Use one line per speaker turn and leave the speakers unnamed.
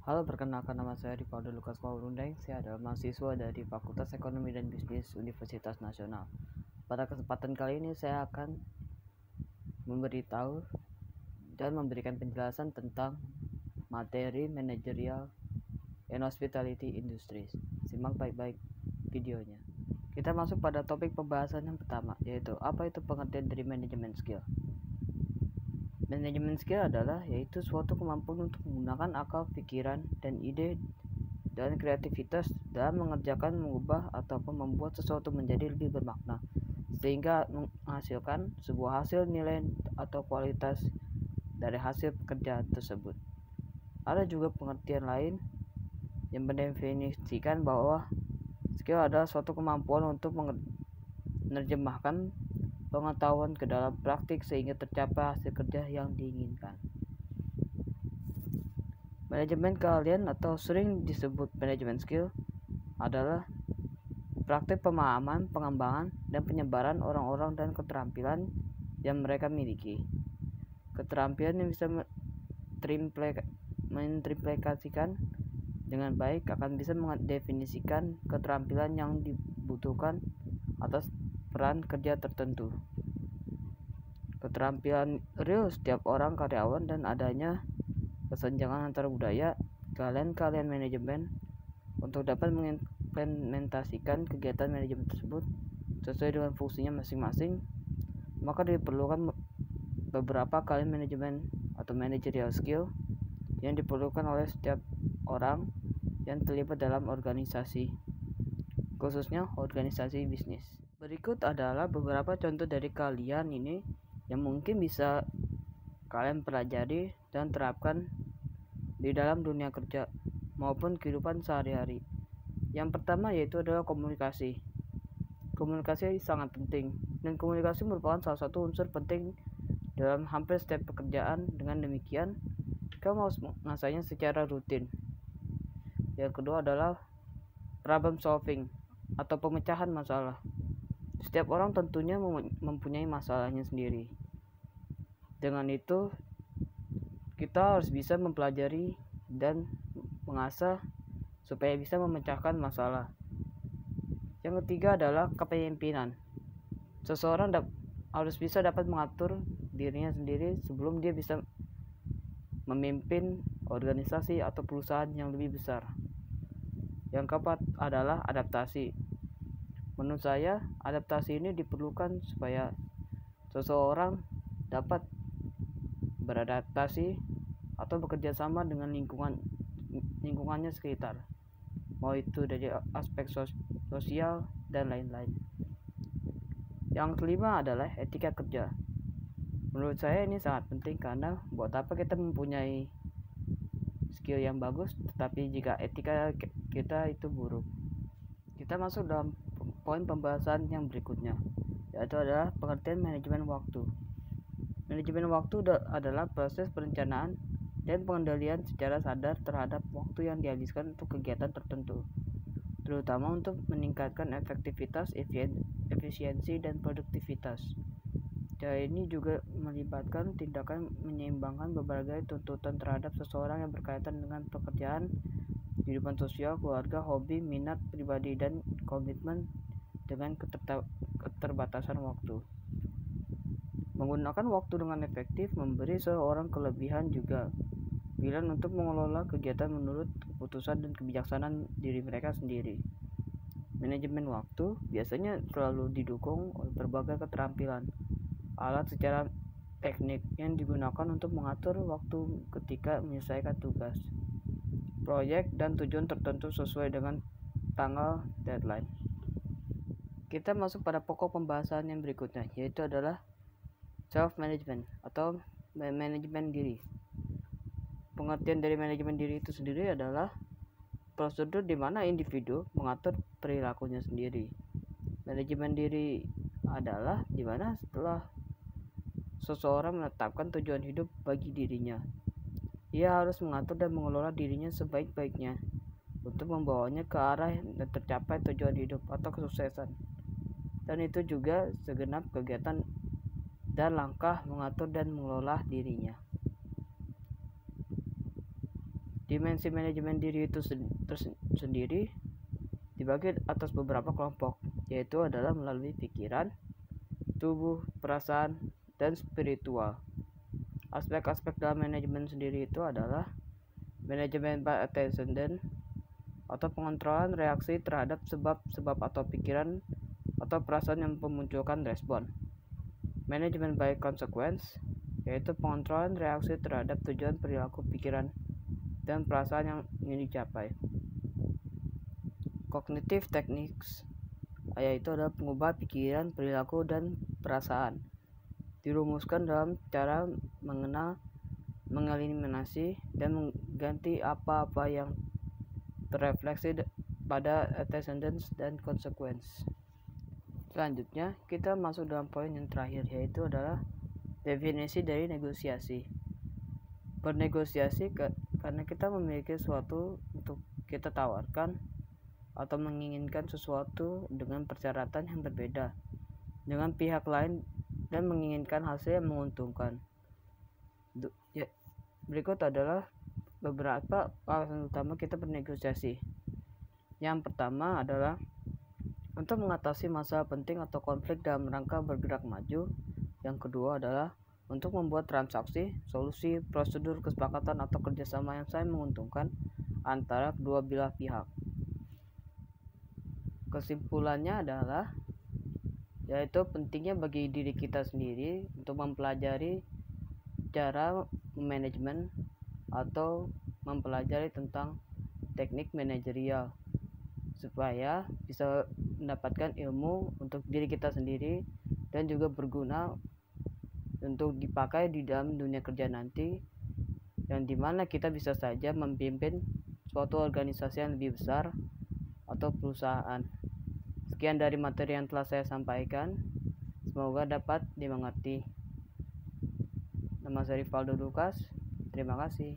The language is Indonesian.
Halo, perkenalkan nama saya Rivaldo Lukas Paulundeng. Saya adalah mahasiswa dari Fakultas Ekonomi dan Bisnis Universitas Nasional. Pada kesempatan kali ini saya akan memberitahu dan memberikan penjelasan tentang materi manajerial and hospitality industries. Simak baik-baik videonya. Kita masuk pada topik pembahasan yang pertama, yaitu apa itu pengertian dari manajemen skill. Manajemen skill adalah yaitu suatu kemampuan untuk menggunakan akal, pikiran, dan ide dan kreativitas dalam mengerjakan, mengubah, ataupun membuat sesuatu menjadi lebih bermakna sehingga menghasilkan sebuah hasil nilai atau kualitas dari hasil pekerjaan tersebut. Ada juga pengertian lain yang mendefinisikan bahwa skill adalah suatu kemampuan untuk menerjemahkan pengetahuan ke dalam praktik sehingga tercapai hasil kerja yang diinginkan. Manajemen keahlian atau sering disebut manajemen skill adalah praktik pemahaman, pengembangan, dan penyebaran orang-orang dan keterampilan yang mereka miliki. Keterampilan yang bisa mentrimplikasikan dengan baik akan bisa mendefinisikan keterampilan yang dibutuhkan atas peran kerja tertentu. Keterampilan real setiap orang karyawan dan adanya kesenjangan antar budaya, keahlian manajemen untuk dapat mengimplementasikan kegiatan manajemen tersebut sesuai dengan fungsinya masing-masing, maka diperlukan beberapa keahlian manajemen atau managerial skill yang diperlukan oleh setiap orang yang terlibat dalam organisasi, khususnya organisasi bisnis. Berikut adalah beberapa contoh dari keahlian ini yang mungkin bisa kalian pelajari dan terapkan di dalam dunia kerja maupun kehidupan sehari-hari. Yang pertama yaitu adalah komunikasi. Komunikasi sangat penting dan komunikasi merupakan salah satu unsur penting dalam hampir setiap pekerjaan. Dengan demikian, kamu harus mengasahnya secara rutin. Yang kedua adalah problem solving atau pemecahan masalah. Setiap orang tentunya mempunyai masalahnya sendiri. Dengan itu, kita harus bisa mempelajari dan mengasah supaya bisa memecahkan masalah. Yang ketiga adalah kepemimpinan. Seseorang harus bisa dapat mengatur dirinya sendiri sebelum dia bisa memimpin organisasi atau perusahaan yang lebih besar. Yang keempat adalah adaptasi. Menurut saya, adaptasi ini diperlukan supaya seseorang dapat beradaptasi atau bekerja sama dengan lingkungannya sekitar, mau itu dari aspek sosial dan lain-lain. Yang kelima adalah etika kerja. Menurut saya ini sangat penting karena buat apa kita mempunyai skill yang bagus tetapi jika etika kita itu buruk. Kita masuk dalam poin pembahasan yang berikutnya, yaitu adalah pengertian manajemen waktu. Manajemen waktu adalah proses perencanaan dan pengendalian secara sadar terhadap waktu yang dihabiskan untuk kegiatan tertentu, terutama untuk meningkatkan efektivitas, efisiensi, dan produktivitas. Cara ini juga melibatkan tindakan menyeimbangkan berbagai tuntutan terhadap seseorang yang berkaitan dengan pekerjaan, kehidupan sosial, keluarga, hobi, minat pribadi, dan komitmen dengan keterbatasan waktu. Menggunakan waktu dengan efektif memberi seseorang kelebihan juga pilihan untuk mengelola kegiatan menurut keputusan dan kebijaksanaan diri mereka sendiri. Manajemen waktu biasanya selalu didukung oleh berbagai keterampilan, alat secara teknik yang digunakan untuk mengatur waktu ketika menyelesaikan tugas, proyek, dan tujuan tertentu sesuai dengan tanggal deadline. Kita masuk pada pokok pembahasan yang berikutnya, yaitu adalah self-management atau manajemen diri. Pengertian dari manajemen diri itu sendiri adalah prosedur di mana individu mengatur perilakunya sendiri. Manajemen diri adalah di mana setelah seseorang menetapkan tujuan hidup bagi dirinya, ia harus mengatur dan mengelola dirinya sebaik-baiknya untuk membawanya ke arah dan tercapai tujuan hidup atau kesuksesan. Dan itu juga segenap kegiatan dan langkah mengatur dan mengelola dirinya. Dimensi manajemen diri itu sendiri dibagi atas beberapa kelompok, yaitu adalah melalui pikiran, tubuh, perasaan, dan spiritual. Aspek-aspek dalam manajemen sendiri itu adalah manajemen by attention atau pengontrolan reaksi terhadap sebab-sebab atau pikiran atau perasaan yang memunculkan respon. Manajemen by consequence yaitu pengontrolan reaksi terhadap tujuan perilaku pikiran dan perasaan yang ingin dicapai. Cognitive techniques yaitu adalah pengubah pikiran, perilaku, dan perasaan. Dirumuskan dalam cara mengenal, mengeliminasi, dan mengganti apa-apa yang terrefleksi pada antecedents dan consequence. Selanjutnya, kita masuk dalam poin yang terakhir, yaitu adalah definisi dari negosiasi. Bernegosiasi karena kita memiliki sesuatu untuk kita tawarkan atau menginginkan sesuatu dengan persyaratan yang berbeda dengan pihak lain dan menginginkan hasil yang menguntungkan. Berikut adalah beberapa alasan utama kita bernegosiasi. Yang pertama adalah untuk mengatasi masalah penting atau konflik dalam rangka bergerak maju. Yang kedua adalah untuk membuat transaksi, solusi, prosedur, kesepakatan, atau kerjasama yang saling menguntungkan antara kedua belah pihak. Kesimpulannya adalah yaitu pentingnya bagi diri kita sendiri untuk mempelajari cara manajemen atau mempelajari tentang teknik manajerial supaya bisa mendapatkan ilmu untuk diri kita sendiri dan juga berguna untuk dipakai di dalam dunia kerja nanti, yang dimana kita bisa saja memimpin suatu organisasi yang lebih besar atau perusahaan. Sekian dari materi yang telah saya sampaikan, semoga dapat dimengerti. Nama saya Rivaldo Lukas, terima kasih.